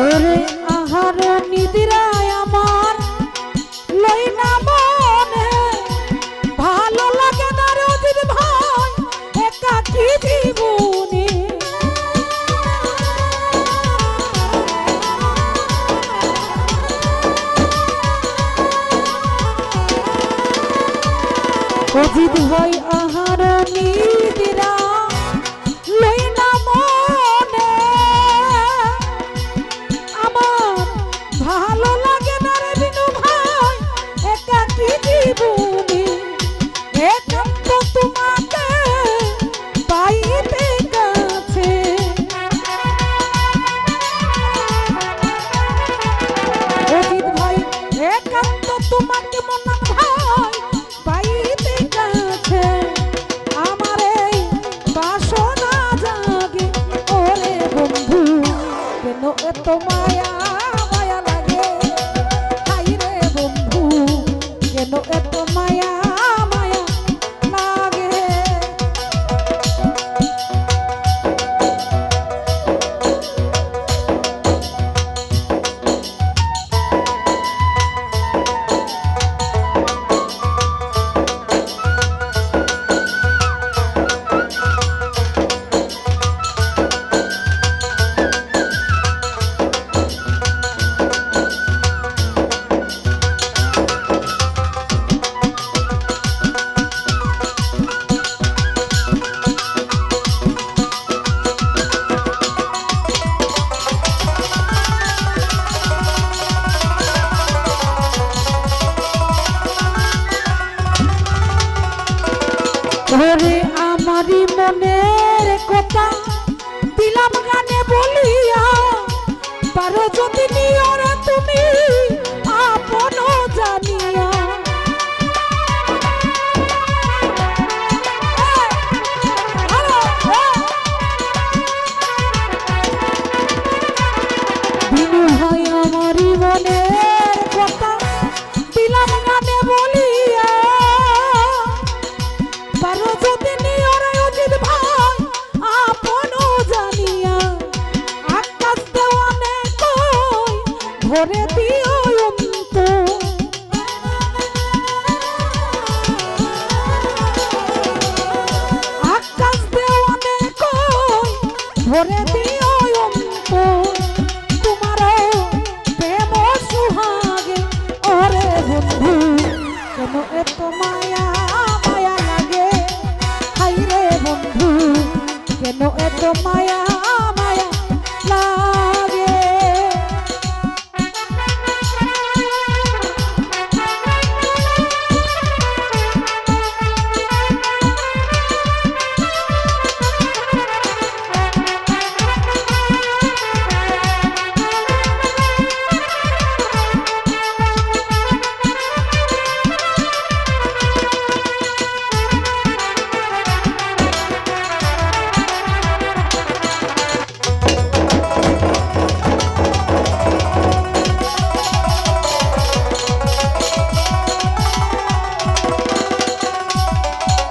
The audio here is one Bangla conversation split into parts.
ওরে আহার নিদিরায় আমার লই না মনে, ভালো লাগে না রে অজিত ভাই একাকী জীবনে। অজিত ভাই আহার নিদিরা লই না মনে, আমার ভালো লাগে না রে বিনু ভাই একাকী জীবনে। একান্ত তোমাকে পাইতে কাছে, অজিত ভাই একান্ত তোমাকে মনান ভাই পাইতে কাছে। আমার এই বাসনা জাগে ওরে বন্ধু, কেন এত মায়া মায়া লাগে, হাই রে বন্ধু কেন এত মায়া মায়া লাগে। ওরে আমারই মনের কথা দিলাম গানে বলিয়া, পারো যদি নিয়রে তুমি আপন জানিয়া। বিনু ভাই আমারই মনের কথা দিলাম গানে বলিয়া, পারো যদি নিয়রে অজিত ভাই আপন জানিয়া। আকাশ দেওয়ানে কই ভরে দিও অন্ত, আকাশ দেওয়ানে কই ভরে দিও অন্ত। তোমার প্রেম সুহাগে ওরে বন্ধু কেন এত মায়া মায়া লাগে, হাই রে বন্ধু কেন এত মায়া মায়া লাগে।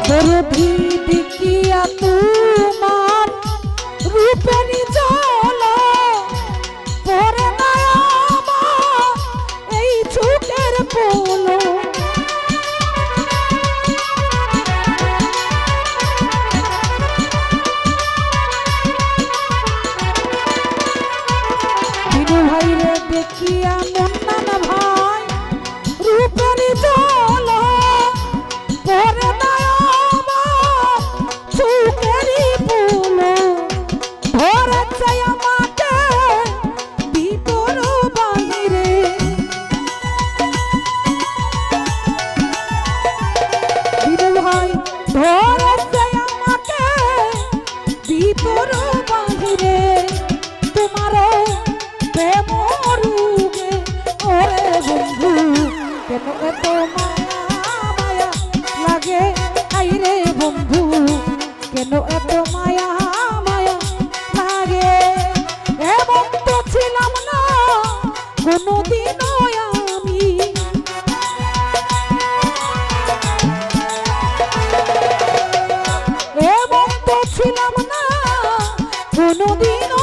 দরদি দেখিয়া তোমার রূপের জ্বালা পরে না আমার এই চোখের পলো। বিনু ভাই রে দেখিয়া মন্নান ভাই রূপের জ্বালা পরে না চোখেরই পলো। ধরেছে আমাকে ভিতর বাহিরে, বিনু ভাই ধরেছে আমাকে ভিতর বাহিরে। তোমার প্রেম রূপে ওরে বন্ধু কেন এত মায়া মায়া লাগে, হাই রে বন্ধু কেন এত মায়া মায়া লাগে। এমন তো ছিলাম না কোনোদিনও আমি, এমন তো ছিলাম না কোনোদিন